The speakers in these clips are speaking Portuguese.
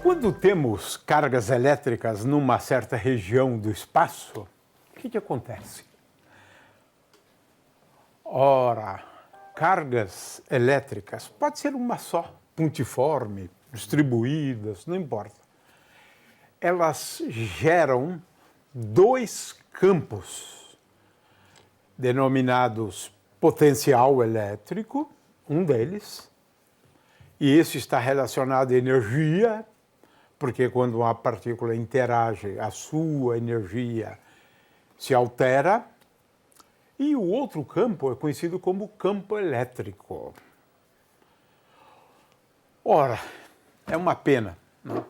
Quando temos cargas elétricas numa certa região do espaço, o que acontece? Ora, cargas elétricas, pode ser uma só, pontiforme, distribuídas, não importa. Elas geram dois campos, denominados potencial elétrico, um deles, e esse está relacionado à energia, porque quando uma partícula interage, a sua energia se altera, e o outro campo é conhecido como campo elétrico. Ora, é uma pena, né?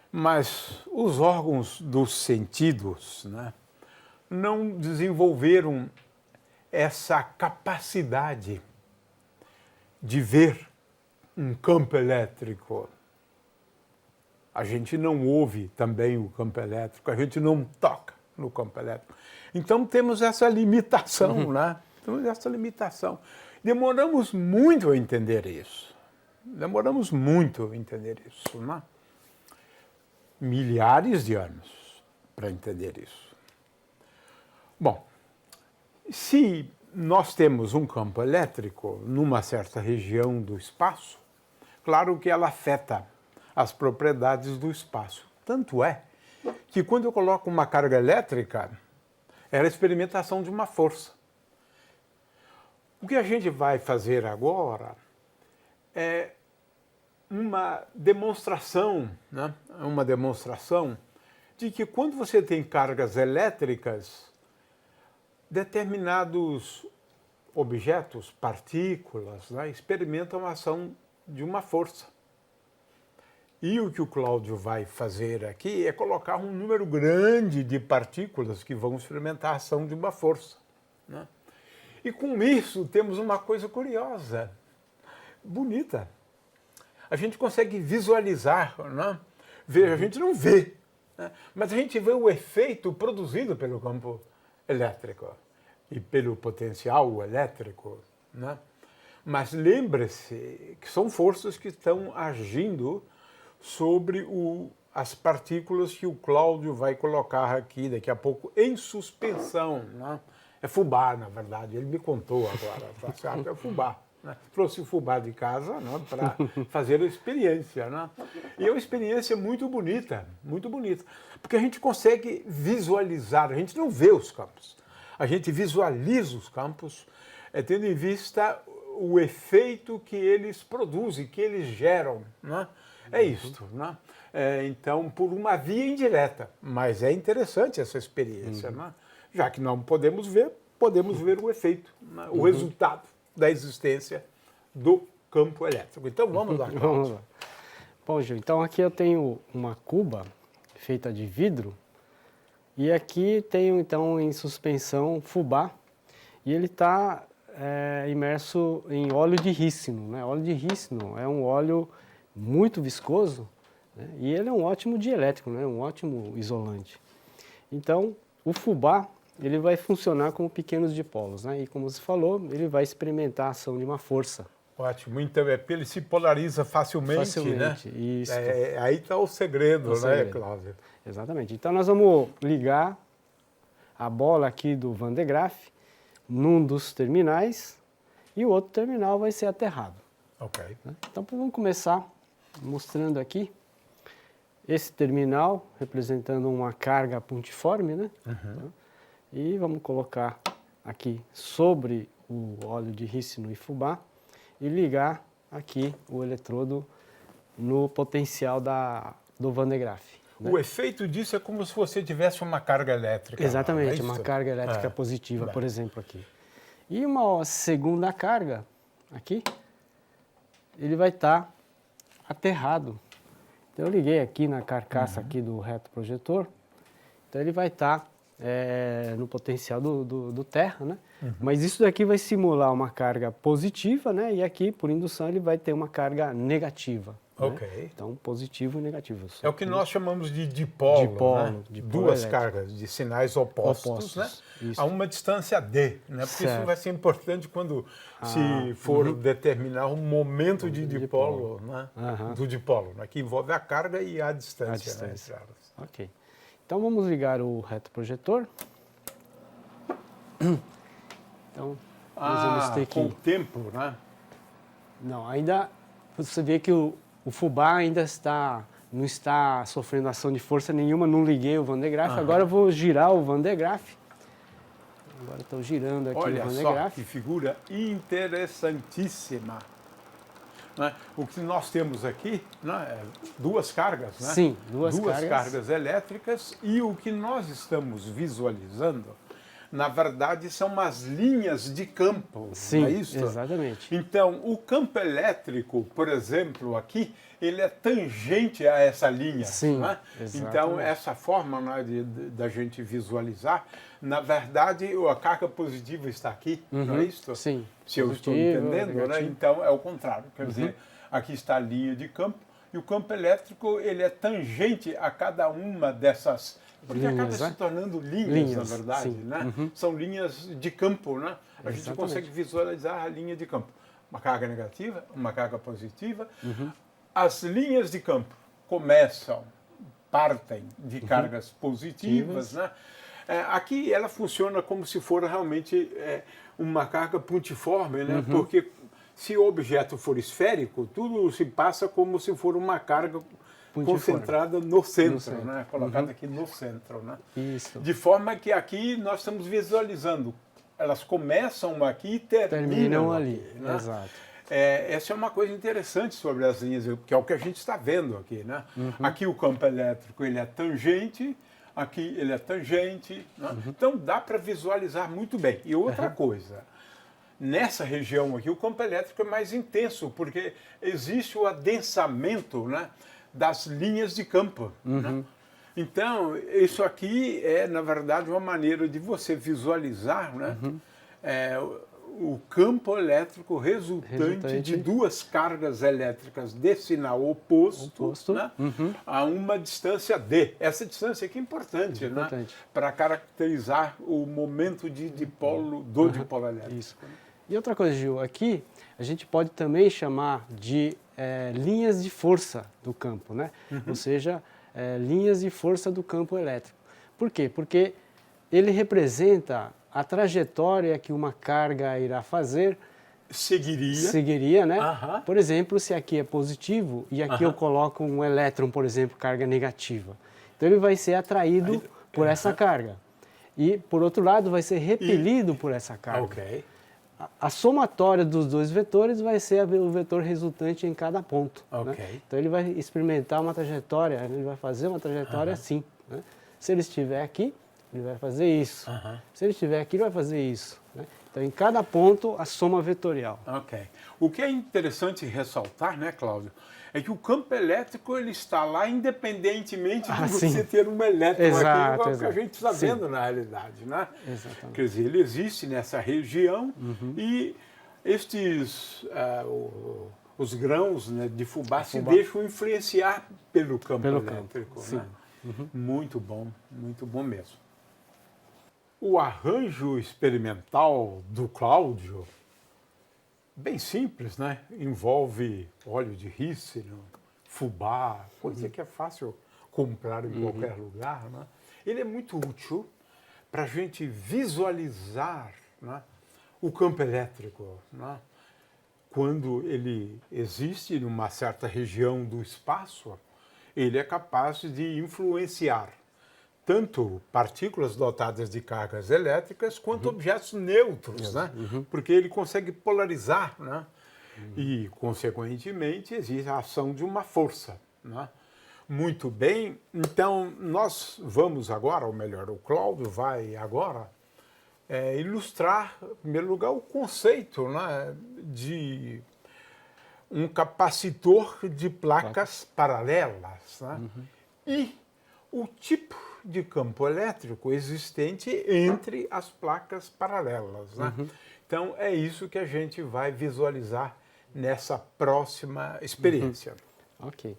Mas os órgãos dos sentidos, né, não desenvolveram essa capacidade de ver um campo elétrico. A gente não ouve também o campo elétrico, a gente não toca no campo elétrico. Então temos essa limitação, né? Temos essa limitação. Demoramos muito a entender isso. Demoramos muito a entender isso, né? Milhares de anos para entender isso. Bom, se nós temos um campo elétrico numa certa região do espaço, claro que ela afeta as propriedades do espaço. Tanto é que quando eu coloco uma carga elétrica, é a experimentação de uma força. O que a gente vai fazer agora é uma demonstração, né? Uma demonstração de que quando você tem cargas elétricas, determinados objetos, partículas, né, experimentam a ação de uma força. E o que o Cláudio vai fazer aqui é colocar um número grande de partículas que vão experimentar a ação de uma força, né? E com isso temos uma coisa curiosa, bonita. A gente consegue visualizar, né? A gente não vê, né? Mas a gente vê o efeito produzido pelo campo elétrico e pelo potencial elétrico, né? Mas lembre-se que são forças que estão agindo sobre as partículas que o Cláudio vai colocar aqui daqui a pouco em suspensão, né? É fubá, na verdade, ele me contou agora, tá certo? É fubá, né? Trouxe o fubá de casa, né, para fazer a experiência, né? E é uma experiência muito bonita, porque a gente consegue visualizar, a gente não vê os campos, a gente visualiza os campos, tendo em vista o efeito que eles produzem, que eles geram, né? É isto, né? Então, por uma via indireta, mas é interessante essa experiência, né? Já que não podemos ver o efeito, né? O resultado da existência do campo elétrico. Então, vamos lá, Cláudio. Vamos lá. Bom, Gil, então aqui eu tenho uma cuba feita de vidro e aqui tenho, então, em suspensão fubá e ele está imerso em óleo de rícino, né? Óleo de rícino é um óleo muito viscoso, né? E ele é um ótimo dielétrico, né? Um ótimo isolante. Então, o fubá ele vai funcionar como pequenos dipolos, né? E como você falou, ele vai experimentar a ação de uma força. Ótimo, então ele se polariza facilmente, né? Isso. Aí está o segredo, né, Cláudio? Exatamente. Então nós vamos ligar a bola aqui do Van de Graaff num dos terminais e o outro terminal vai ser aterrado. Ok. Então vamos começar mostrando aqui esse terminal representando uma carga pontiforme, né? E vamos colocar aqui sobre o óleo de rícino e fubá e ligar aqui o eletrodo no potencial do Van de Graaff. Né? O efeito disso é como se você tivesse uma carga elétrica. Exatamente, uma carga elétrica positiva, por exemplo, aqui. E uma segunda carga, aqui, ele vai estar aterrado. Então eu liguei aqui na carcaça aqui do retroprojetor, então ele vai estar no potencial do terra, né? Mas isso daqui vai simular uma carga positiva, né? E aqui, por indução, ele vai ter uma carga negativa. Ok. Então, positivo e negativo. É o que nós chamamos de dipolo, né? Dipolo Duas elétrico. cargas de sinais opostos, né? Isso. A uma distância d, né? Porque Certo. isso vai ser importante quando se for determinar o momento de dipolo, né? Do dipolo, né? Que envolve a carga e a distância. Né? Entre elas. Ok. Então, vamos ligar o retroprojetor. Então, nós vamos ter que... com o tempo, né? Não, ainda você vê que o fubá ainda não está sofrendo ação de força nenhuma, não liguei o Van de Graaff. Agora eu vou girar o Van de Graaff. Agora estou girando aqui Olha o Van de só, Graaff. que figura interessantíssima. Né? O que nós temos aqui, né? Duas cargas, né? Sim, duas cargas elétricas, e o que nós estamos visualizando, na verdade, são umas linhas de campo. Sim, não é isso? exatamente. Então, o campo elétrico, por exemplo, aqui, ele é tangente a essa linha. Sim, não é? Então, essa forma, né, da gente visualizar, na verdade, a carga positiva está aqui, não é isso? Sim. Se eu estou entendendo, né? Então é o contrário. Quer dizer, aqui está a linha de campo, e o campo elétrico ele é tangente a cada uma dessas. Porque acaba se tornando linhas, na verdade, né? São linhas de campo, né? A gente consegue visualizar a linha de campo. Uma carga negativa, uma carga positiva. As linhas de campo partem de cargas positivas, né? Aqui ela funciona como se for realmente uma carga pontiforme, né? Porque se o objeto for esférico, tudo se passa como se for uma carga concentrada no centro, né? Colocada aqui no centro, né? Isso. De forma que aqui nós estamos visualizando, elas começam aqui e terminam ali, aqui, né? Exato. Essa é uma coisa interessante sobre as linhas, que é o que a gente está vendo aqui, né? Aqui o campo elétrico ele é tangente, aqui ele é tangente, né? Então dá para visualizar muito bem. E outra coisa, nessa região aqui o campo elétrico é mais intenso, porque existe o adensamento, né, das linhas de campo. Né? Então, isso aqui é, na verdade, uma maneira de você visualizar, né, o campo elétrico resultante de duas cargas elétricas de sinal oposto. Né, a uma distância d. Essa distância aqui é importante, né, para caracterizar o momento de dipolo do dipolo elétrico. Isso. E outra coisa, Gil, aqui a gente pode também chamar de linhas de força do campo, né? Ou seja, linhas de força do campo elétrico. Por quê? Porque ele representa a trajetória que uma carga irá fazer. Seguiria, né? Por exemplo, se aqui é positivo e aqui eu coloco um elétron, por exemplo, carga negativa. Então ele vai ser atraído por essa carga. E, por outro lado, vai ser repelido por essa carga. A somatória dos dois vetores vai ser o vetor resultante em cada ponto. Né? Então ele vai experimentar uma trajetória, ele vai fazer uma trajetória assim. Né? Se ele estiver aqui, ele vai fazer isso. Se ele estiver aqui, ele vai fazer isso. Né? Então em cada ponto a soma vetorial. O que é interessante ressaltar, né, Cláudio, é que o campo elétrico ele está lá independentemente de você ter um elétron aqui, igual que a gente está vendo na realidade, né? Quer dizer, ele existe nessa região e os grãos, né, de fubá se deixam influenciar pelo campo elétrico. Né? Muito bom mesmo. O arranjo experimental do Cláudio, bem simples, né? Envolve óleo de rícino, fubá, coisa que é fácil comprar em qualquer lugar, né? Ele é muito útil para a gente visualizar, né, o campo elétrico, né? Quando ele existe numa certa região do espaço, ele é capaz de influenciar tanto partículas dotadas de cargas elétricas quanto objetos neutros, né? Porque ele consegue polarizar, né? E, consequentemente, existe a ação de uma força. Né? Muito bem, então nós vamos agora, ou melhor, o Cláudio vai agora ilustrar, em primeiro lugar, o conceito, né, de um capacitor de placas paralelas, né? E o tipo de campo elétrico existente entre as placas paralelas. Né? Então, é isso que a gente vai visualizar nessa próxima experiência. Ok.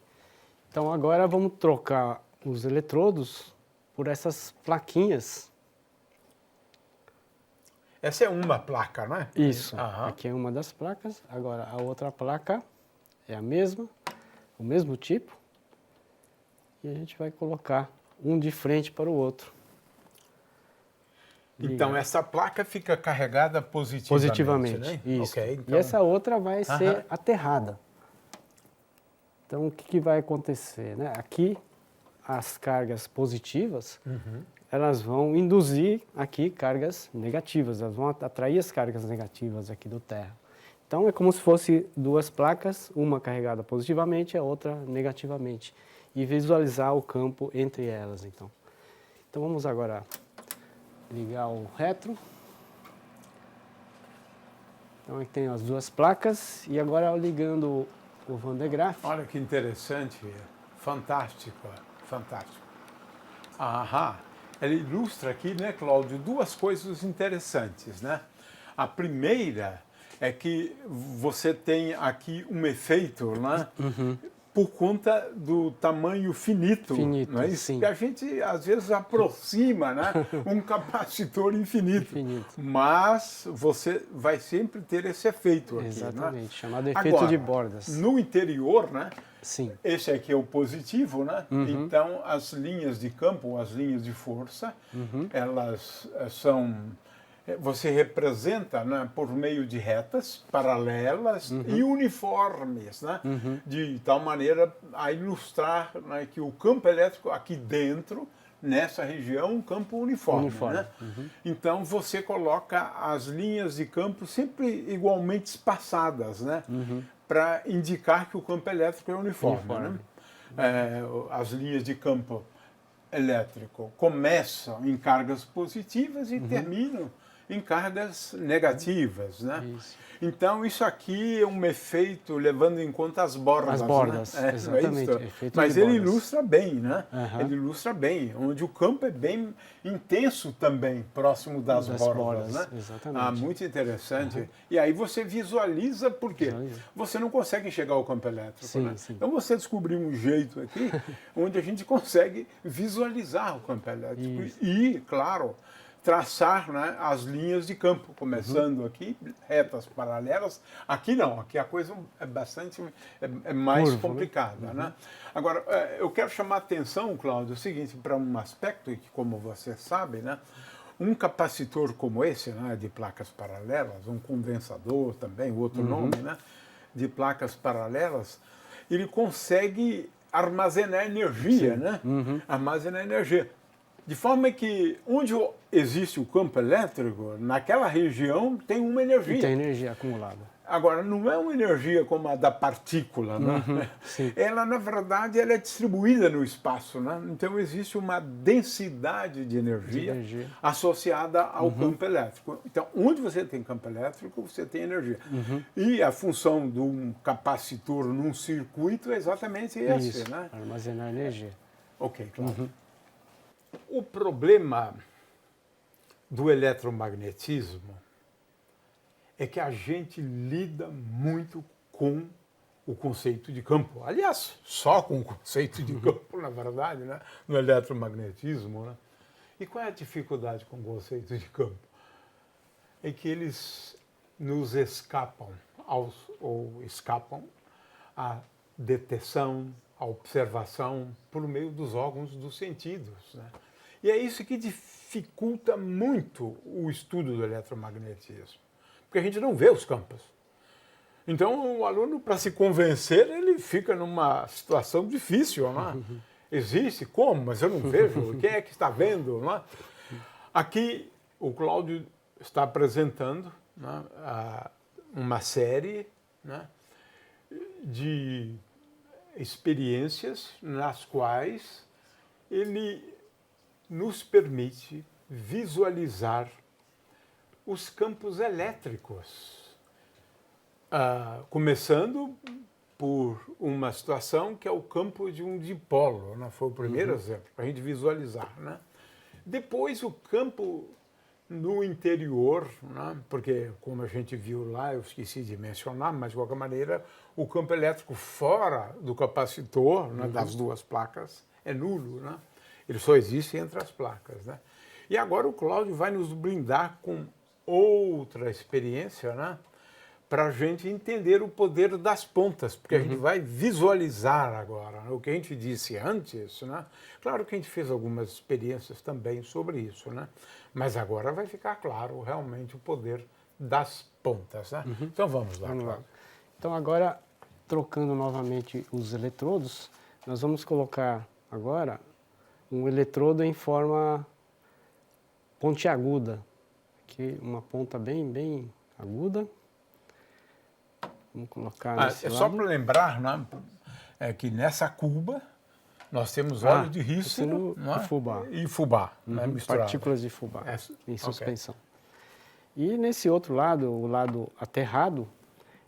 Então agora vamos trocar os eletrodos por essas plaquinhas. Essa é uma placa, não é? Isso. Aham. Aqui é uma das placas. Agora a outra placa é a mesma, o mesmo tipo. E a gente vai colocar um de frente para o outro. Então, Ligar. essa placa fica carregada positivamente, Positivamente, né? isso. Ok, então... E essa outra vai Aham. ser aterrada. Então, o que vai acontecer, né? Aqui, as cargas positivas, elas vão induzir aqui cargas negativas, elas vão atrair as cargas negativas aqui do Terra. Então, é como se fosse duas placas, uma carregada positivamente e a outra negativamente. E visualizar o campo entre elas, então. Então, vamos agora ligar o retro. Então, aqui tem as duas placas e agora ligando o Van de Graaff. Olha que interessante, fantástico, fantástico. Aham. Ele ilustra aqui, né, Cláudio, duas coisas interessantes, né? A primeira é que você tem aqui um efeito, né? Por conta do tamanho finito, Finito, não é isso? sim. Que a gente às vezes aproxima, né, um capacitor infinito, Infinito. mas você vai sempre ter esse efeito aqui, Exatamente, né? chamado efeito Agora, de bordas. no interior, né, Sim. esse aqui é o positivo, né? Então as linhas de campo, as linhas de força, elas são você representa, né, por meio de retas paralelas e uniformes, né, de tal maneira a ilustrar, né, que o campo elétrico aqui dentro, nessa região, é um campo uniforme. Né? Então você coloca as linhas de campo sempre igualmente espaçadas, né, para indicar que o campo elétrico é uniforme. Né? As linhas de campo elétrico começam em cargas positivas e terminam em cargas negativas, né? Isso. Então isso aqui é um efeito levando em conta as bordas. As bordas, né? exatamente. Não é isso? Efeito Mas de ele bordas. ilustra bem, né? Ele ilustra bem, onde o campo é bem intenso também, próximo das bordas, né? Exatamente. Muito interessante. E aí você visualiza por quê? Você não consegue enxergar o campo elétrico, Sim, né? sim. Então você descobriu um jeito aqui onde a gente consegue visualizar o campo elétrico e, claro, traçar, né, as linhas de campo, começando aqui, retas paralelas. Aqui não, aqui a coisa é bastante mais Curva, complicada. Né? Agora, eu quero chamar a atenção, Cláudio, o seguinte, para um aspecto que, como você sabe, né, um capacitor como esse, né, de placas paralelas, um condensador também, outro nome, né, de placas paralelas, ele consegue armazenar energia, né? Armazenar energia. De forma que onde existe o campo elétrico, naquela região tem uma energia. E tem energia acumulada. Agora, não é uma energia como a da partícula, né? Ela, na verdade, ela é distribuída no espaço, né? Então, existe uma densidade de energia associada ao campo elétrico. Então, onde você tem campo elétrico, você tem energia. E a função de um capacitor num circuito é exatamente esse, Isso, né? armazenar energia. Ok, claro. O problema do eletromagnetismo é que a gente lida muito com o conceito de campo. Aliás, só com o conceito de campo, na verdade, né? No eletromagnetismo. Né? E qual é a dificuldade com o conceito de campo? É que eles nos escapam, ou escapam à detecção, à observação por meio dos órgãos dos sentidos. Né? E é isso que dificulta muito o estudo do eletromagnetismo, porque a gente não vê os campos. Então, o aluno, para se convencer, ele fica numa situação difícil. Não é? Existe? Como? Mas eu não vejo. Quem é que está vendo? Não é? Aqui, o Cláudio está apresentando, né, uma série, né, de experiências nas quais ele nos permite visualizar os campos elétricos. Começando por uma situação que é o campo de um dipolo, né? Foi o primeiro exemplo, para a gente visualizar. Né? Depois, o campo no interior, né? Porque, como a gente viu lá, eu esqueci de mencionar, mas de qualquer maneira, o campo elétrico fora do capacitor, né, das duas placas, é nulo, né? Ele só existe entre as placas, né? E agora o Cláudio vai nos brindar com outra experiência, né? Para a gente entender o poder das pontas, porque a gente vai visualizar agora, né? O que a gente disse antes, né? Claro que a gente fez algumas experiências também sobre isso, né? Mas agora vai ficar claro realmente o poder das pontas, né? Então vamos lá. Vamos lá. Então agora, trocando novamente os eletrodos, nós vamos colocar agora um eletrodo em forma pontiaguda, aqui uma ponta bem aguda. Vamos colocar nesse lado. Só para lembrar, né, que nessa cuba nós temos óleo de rícino, né, e fubá, né, misturado. Partículas de fubá em suspensão. E nesse outro lado, o lado aterrado,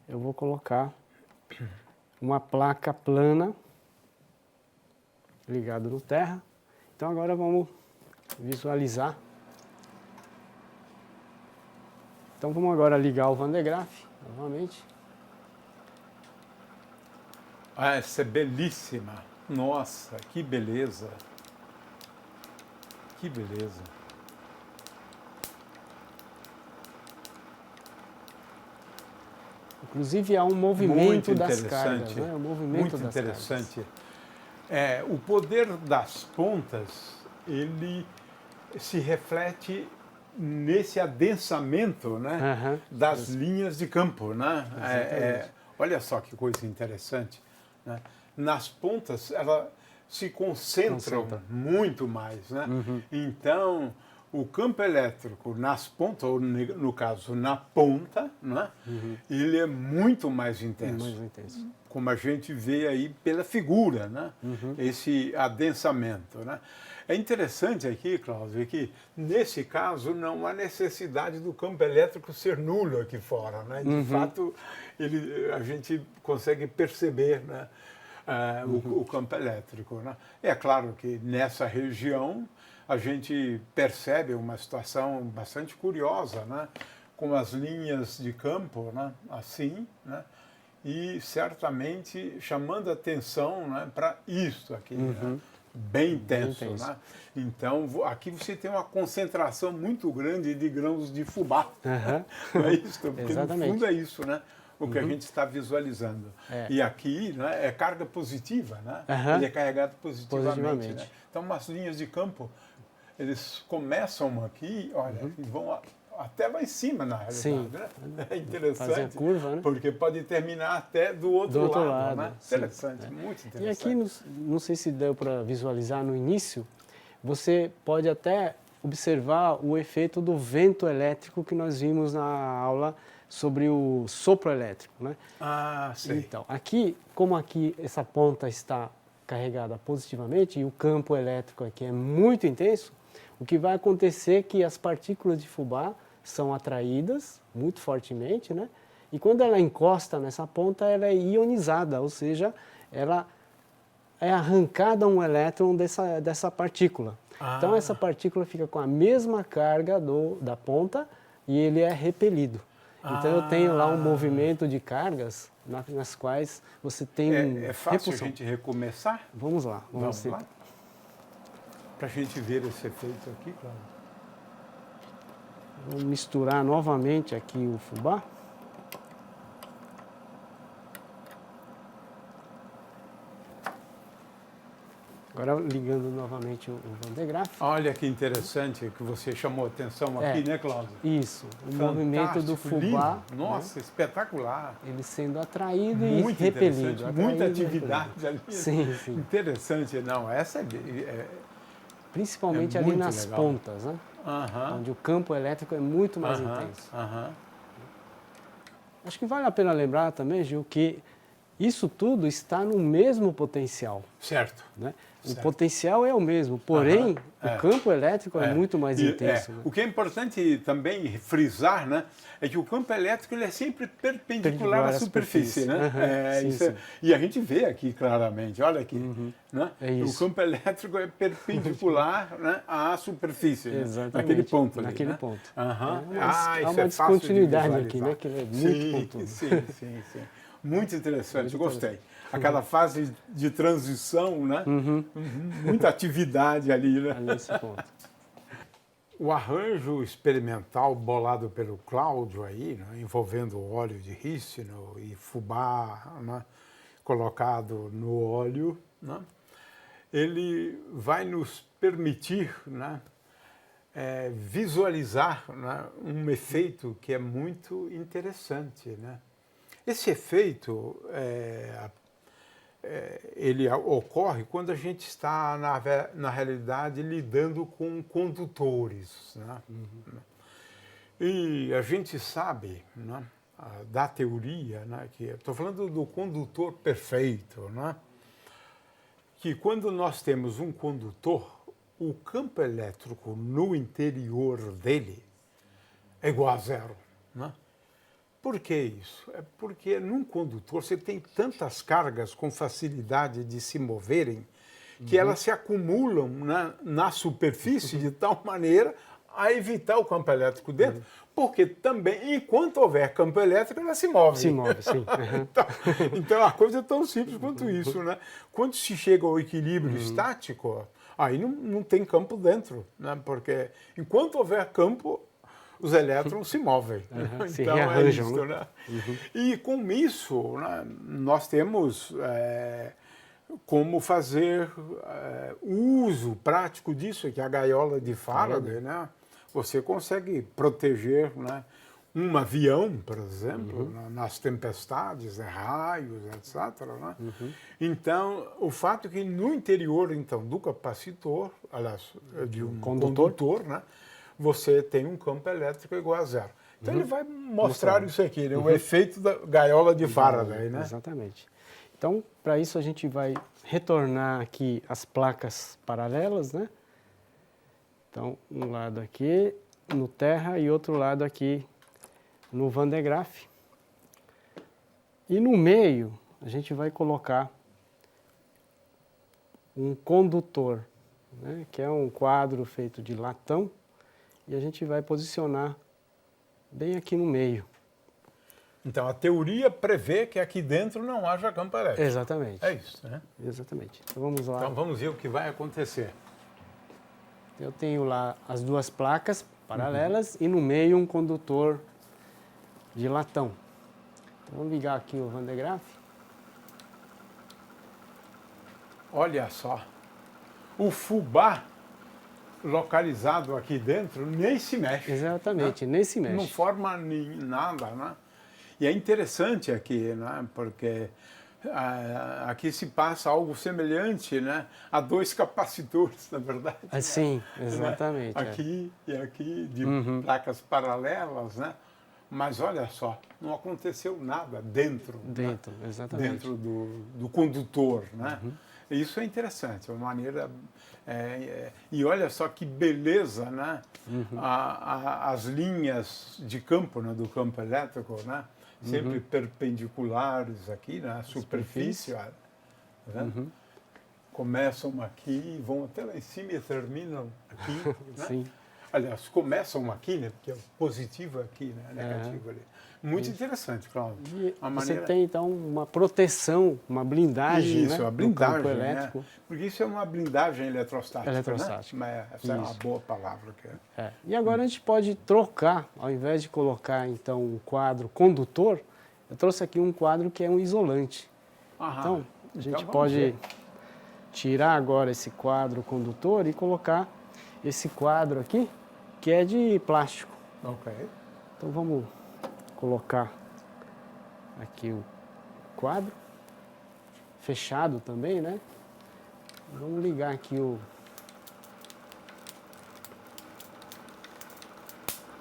eu vou colocar uma placa plana ligada no terra. Então agora vamos visualizar. Então vamos agora ligar o Van de Graaff novamente. Essa é belíssima. Nossa, que beleza. Que beleza. Inclusive há um movimento das cargas, né? O movimento muito das interessante. O poder das pontas, ele se reflete nesse adensamento, né, das linhas de campo, né? Olha só que coisa interessante, né? Nas pontas, ela se concentram muito mais, né? Então, o campo elétrico nas pontas, ou no caso na ponta, né? Ele é muito mais intenso. Como a gente vê aí pela figura, né? Esse adensamento, né? É interessante aqui, Cláudio, que nesse caso não há necessidade do campo elétrico ser nulo aqui fora, né? De fato, a gente consegue perceber, né? O campo elétrico, né? É claro que nessa região a gente percebe uma situação bastante curiosa, né? Com as linhas de campo, né? Assim, né? E certamente chamando atenção, né? Para isso aqui, né? Bem intenso, né? Então, aqui você tem uma concentração muito grande de grãos de fubá. Não é isso? Porque Exatamente. no fundo é isso, né? O que a gente está visualizando. E aqui, né, é carga positiva, né? Ele é carregado positivamente. Né? Então, umas linhas de campo, eles começam aqui, olha, e vão até lá em cima, na realidade. Né? É interessante, fazer a curva, né? Porque pode terminar até do outro lado. Né? Interessante, muito interessante. E aqui, não sei se deu para visualizar no início, você pode até observar o efeito do vento elétrico que nós vimos na aula sobre o sopro elétrico, né? Sei. Então, aqui, como aqui essa ponta está carregada positivamente e o campo elétrico aqui é muito intenso, o que vai acontecer é que as partículas de fubá são atraídas muito fortemente, né? E quando ela encosta nessa ponta, ela é ionizada, ou seja, ela é arrancada um elétron dessa partícula. Então, essa partícula fica com a mesma carga da ponta e ele é repelido. Então, eu tenho lá um movimento de cargas nas quais você tem É fácil repulsão. a gente recomeçar? Vamos lá. Vamos lá? Para a gente ver esse efeito aqui, claro. Vamos misturar novamente aqui o fubá. Agora ligando novamente o Van de Graaff. Olha que interessante que você chamou a atenção aqui, né, Cláudio? Isso, o movimento do fubá. Lindo. Nossa, espetacular. Ele sendo atraído muito e repelido. Muita atividade ali. Sim. Interessante, não, essa principalmente ali nas pontas, né? Onde o campo elétrico é muito mais intenso. Acho que vale a pena lembrar também, Gil, que Isso tudo está no mesmo potencial, Certo. né? O Certo. potencial é o mesmo, porém, Aham, o campo elétrico é muito mais intenso. Né? O que é importante também frisar, né, é que o campo elétrico ele é sempre perpendicular à superfície, né? Aham, sim, sim. E a gente vê aqui claramente, olha aqui, né? É O isso. campo elétrico é perpendicular, né, à superfície, né? Exatamente. Naquele ponto ali, Naquele né? ponto. Aham. Há Isso uma é fácil de descontinuidade aqui, visualizar. né? Que é muito Sim, pontudo. sim. Muito interessante, Muito gostei. Aquela fase de transição, né? Muita atividade ali, né? Nesse ponto. O arranjo experimental bolado pelo Cláudio aí, né, envolvendo óleo de rícino e fubá, né, colocado no óleo, né, ele vai nos permitir, né, visualizar, né, um efeito que é muito interessante, né? Esse efeito ele ocorre quando a gente está, na realidade, lidando com condutores. Né? E a gente sabe, né, da teoria, né, que estou falando do condutor perfeito, né, que quando nós temos um condutor, o campo elétrico no interior dele é igual a zero. Né? Por que isso? É porque num condutor você tem tantas cargas com facilidade de se moverem que elas se acumulam na superfície de tal maneira a evitar o campo elétrico dentro, porque também, enquanto houver campo elétrico, ela se move. Se move, sim. Então a coisa é tão simples quanto isso. Né? Quando se chega ao equilíbrio estático, aí não tem campo dentro, né? Porque enquanto houver campo, os elétrons se movem. Se Então rearranjam, é isso, né? E com isso, né, nós temos como fazer uso prático disso, que é a gaiola de Faraday, né? Você consegue proteger, né, um avião, por exemplo, nas tempestades, raios, etc. Né? Então, o fato é que no interior então, do capacitor, aliás, de um condutor, né, você tem um campo elétrico igual a zero. Então ele vai mostrar isso aqui, né, o efeito da gaiola de Faraday. Né? Exatamente. Então, para isso a gente vai retornar aqui as placas paralelas, né? Então, um lado aqui no Terra e outro lado aqui no Van de Graaff. E no meio a gente vai colocar um condutor, né? Que é um quadro feito de latão, e a gente vai posicionar bem aqui no meio. Então a teoria prevê que aqui dentro não haja campo elétrico. Exatamente. É isso, né? Exatamente. Então vamos lá. Então vamos ver o que vai acontecer. Eu tenho lá as duas placas paralelas e no meio um condutor de latão. Então, vamos ligar aqui o Van de Graaff. Olha só, o fubá localizado aqui dentro nem se mexe. Exatamente, né? nem se mexe. Não forma nada, né? E é interessante aqui, né? Porque aqui se passa algo semelhante, né, a dois capacitores, na verdade. Sim, exatamente. Né? Aqui e aqui, de placas paralelas, né? Mas olha só, não aconteceu nada dentro. Dentro, né? exatamente. Dentro do condutor, né? Isso é interessante, é uma maneira... e olha só que beleza, né? As linhas de campo, né, do campo elétrico, né? Sempre perpendiculares aqui na superfície. Olha, né? Começam aqui, vão até lá em cima e terminam aqui. Né? Sim. Aliás, começam aqui, né? Porque é positivo aqui, né? Negativo ali. Muito interessante, Cláudio. Você tem, então, uma proteção, uma blindagem, isso, né, a blindagem, no campo elétrico. né? Porque isso é uma blindagem eletrostática, Eletrostática. Né? Mas essa é uma boa palavra. E agora a gente pode trocar, ao invés de colocar, então, um quadro condutor, eu trouxe aqui um quadro que é um isolante. Então, a gente pode tirar agora esse quadro condutor e colocar esse quadro aqui, que é de plástico. Ok. Então, vamos colocar aqui o quadro, fechado também, né? Vamos ligar aqui o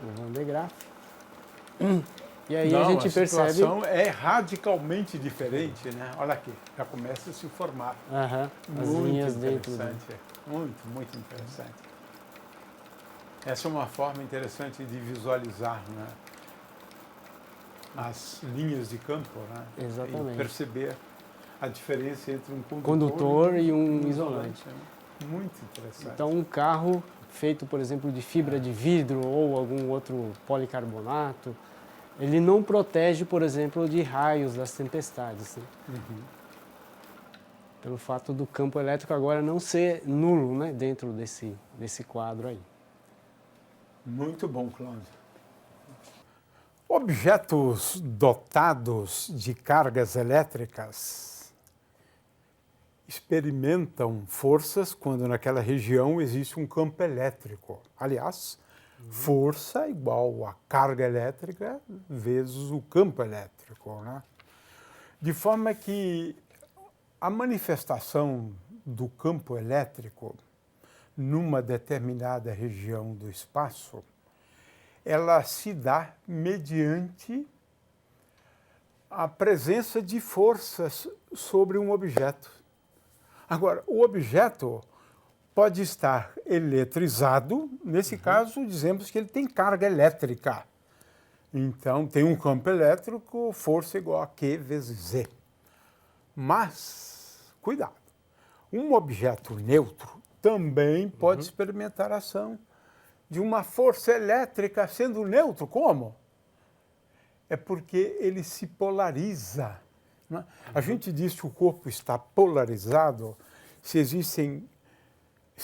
Van de Graaff. E aí Não, a gente percebe... situação é radicalmente diferente, né? Olha aqui, já começa a se formar. Aham, as Muito linhas dentro interessante, muito, muito interessante. Essa é uma forma interessante de visualizar, né, as linhas de campo, né? Exatamente. E perceber a diferença entre um condutor e um isolante. Muito interessante. Então, um carro feito, por exemplo, de fibra de vidro ou algum outro policarbonato, ele não protege, por exemplo, de raios das tempestades. Né? Pelo fato do campo elétrico agora não ser nulo, né, dentro desse quadro aí. Muito bom, Cláudio. Objetos dotados de cargas elétricas experimentam forças quando naquela região existe um campo elétrico. Aliás, força igual a carga elétrica vezes o campo elétrico, né? De forma que a manifestação do campo elétrico numa determinada região do espaço, ela se dá mediante a presença de forças sobre um objeto. Agora, o objeto pode estar eletrizado, nesse caso, dizemos que ele tem carga elétrica. Então, tem um campo elétrico, força igual a Q vezes Z. Mas, cuidado, um objeto neutro também pode experimentar a ação de uma força elétrica sendo neutro. Como? É porque ele se polariza. Né? A gente diz que o corpo está polarizado se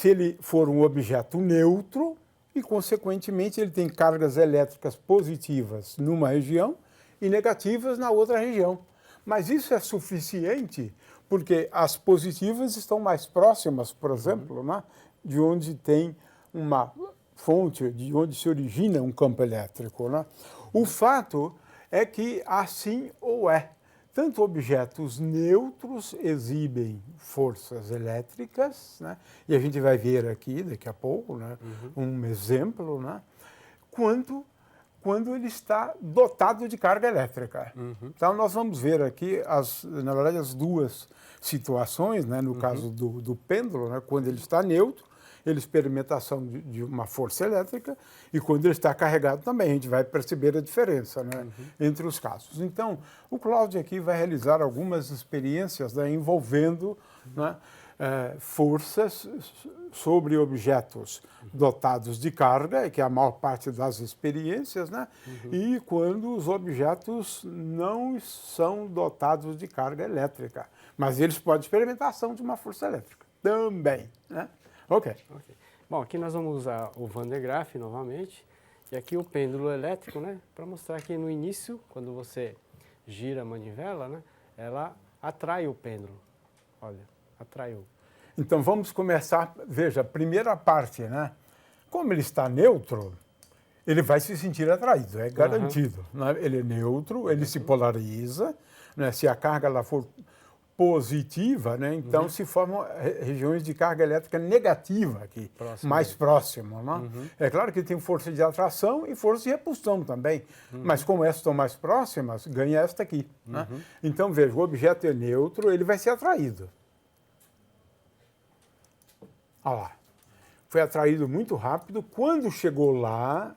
ele for um objeto neutro e, consequentemente, ele tem cargas elétricas positivas numa região e negativas na outra região. Mas isso é suficiente porque as positivas estão mais próximas, por exemplo, né, de onde tem uma fonte, de onde se origina um campo elétrico. Né? O fato é que assim ou é. Tanto objetos neutros exibem forças elétricas, né? E a gente vai ver aqui daqui a pouco, né, um exemplo, né? Quando ele está dotado de carga elétrica. Então, nós vamos ver aqui, na verdade, as duas situações, né? No caso do pêndulo, né? Quando ele está neutro, ele experimenta a ação de uma força elétrica, e quando ele está carregado também, a gente vai perceber a diferença, né? Entre os casos. Então, o Cláudio aqui vai realizar algumas experiências, né? Envolvendo, né? Forças sobre objetos dotados de carga, que é a maior parte das experiências, né? E quando os objetos não são dotados de carga elétrica. Mas eles podem experimentar a ação de uma força elétrica também, né? Ok. Bom, aqui nós vamos usar o Van de Graaff novamente, e aqui o pêndulo elétrico, né? Para mostrar que no início, quando você gira a manivela, né? Ela atrai o pêndulo. Olha, atraiu. Então vamos começar, veja, a primeira parte, né? Como ele está neutro, ele vai se sentir atraído, é garantido. Né? Ele é neutro, ele se polariza, né? Se a carga lá for positiva, né? Então se formam regiões de carga elétrica negativa aqui, mais próximo. Né? É claro que tem força de atração e força de repulsão também, mas como essas estão mais próximas, ganha esta aqui. Né? Então veja, o objeto é neutro, ele vai ser atraído. Olha lá, foi atraído muito rápido. Quando chegou lá,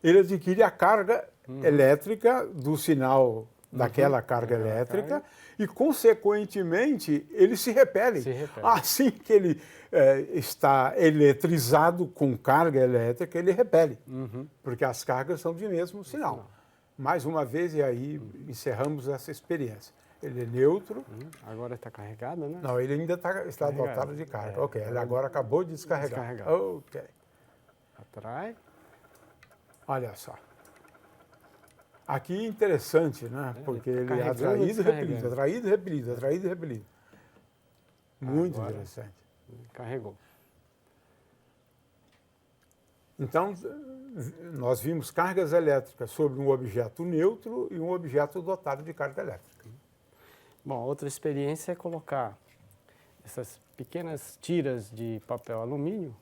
ele adquire a carga elétrica do sinal daquela carga elétrica e, consequentemente, ele se repele. Assim que ele está eletrizado com carga elétrica, ele repele, porque as cargas são de mesmo sinal. Mais uma vez, e aí encerramos essa experiência. Ele é neutro. Agora está carregado, né? Não, ele ainda está dotado de carga. Ok, ele agora acabou de descarregar. Ok. Atrai. Olha só. Aqui é interessante, né? Porque ele é atraído e repelido, atraído e repelido, atraído e repelido. Muito interessante. Carregou. Então, nós vimos cargas elétricas sobre um objeto neutro e um objeto dotado de carga elétrica. Bom, outra experiência é colocar essas pequenas tiras de papel alumínio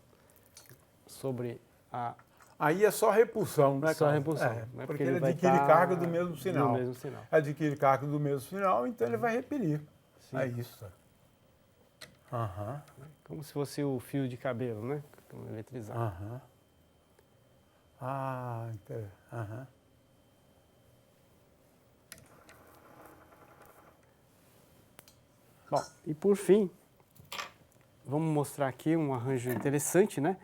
sobre a Aí é só repulsão, né, Só Carlos? repulsão. Porque ele vai adquire tá carga do mesmo sinal. Do mesmo sinal. Adquire carga do mesmo sinal, então ele vai repelir. Sim. É isso. Aham. Como se fosse o fio de cabelo, né? Eletrizado. Aham. Ah, interessante. Aham. Bom, e por fim, vamos mostrar aqui um arranjo interessante, né?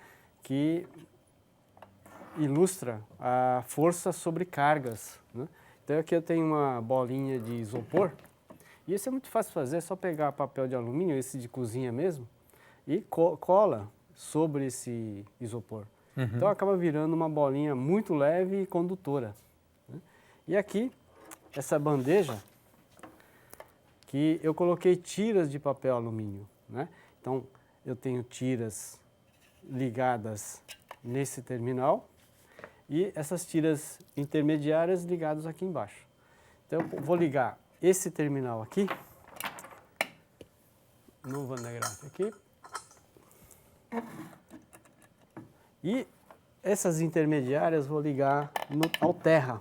Que ilustra a força sobre cargas, né? Então aqui eu tenho uma bolinha de isopor, e esse é muito fácil de fazer, é só pegar papel de alumínio, esse de cozinha mesmo, e cola sobre esse isopor. Então acaba virando uma bolinha muito leve e condutora, né? E aqui, essa bandeja, que eu coloquei tiras de papel alumínio, né? Então eu tenho tiras ligadas nesse terminal, e essas tiras intermediárias ligadas aqui embaixo. Então eu vou ligar esse terminal aqui, no Van de Graaff aqui, e essas intermediárias vou ligar ao terra,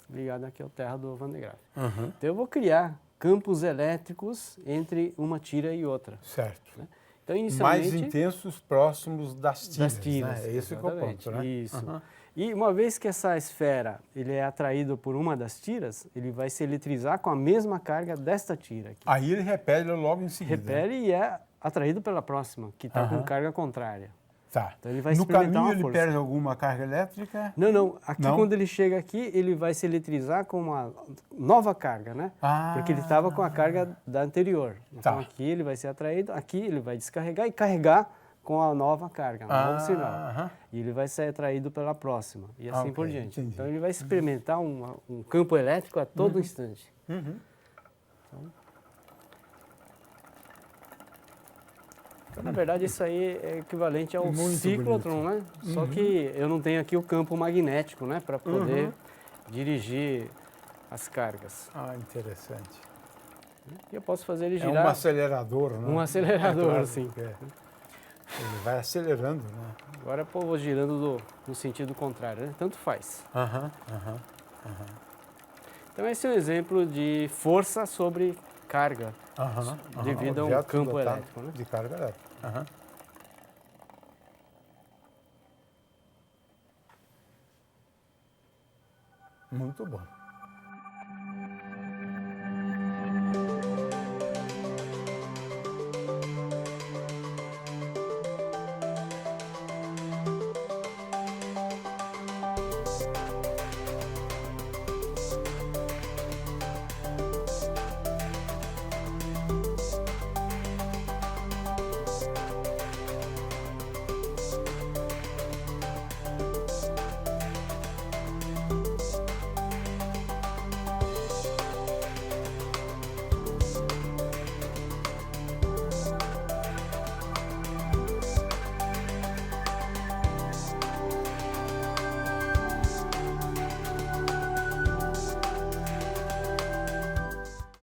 ligado aqui ao terra do Van de Graaff. Então eu vou criar campos elétricos entre uma tira e outra. Certo. Né? Então, inicialmente, mais intensos próximos das tiras. das tiras, Né? É esse que é o ponto, né? Isso. E uma vez que essa esfera ele é atraído por uma das tiras, ele vai se eletrizar com a mesma carga desta tira aqui. Aí ele repele logo em seguida. Repele e é atraído pela próxima, que está com carga contrária. Tá. Então ele vai no experimentar caminho uma ele força. perde alguma carga elétrica? Não. Aqui Não? quando ele chega aqui, ele vai se eletrizar com uma nova carga, né? Porque ele estava com a carga da anterior. Então Tá. aqui ele vai ser atraído, aqui ele vai descarregar e carregar com a nova carga, um novo sinal. E ele vai ser atraído pela próxima, e assim por diante. Entendi. Então ele vai experimentar um campo elétrico a todo instante. Então, na verdade, isso aí é equivalente ao Muito ciclotron, né? Só que eu não tenho aqui o campo magnético, né? Para poder dirigir as cargas. Ah, interessante. E eu posso fazer ele É girar... um acelerador, né? Um acelerador, claro, sim. é. Ele vai acelerando, né? Agora eu vou girando no sentido contrário, né? Tanto faz. Então esse é um exemplo de força sobre carga, devido a um Objeto campo dotado elétrico, né? de carga elétrica. Muito bom.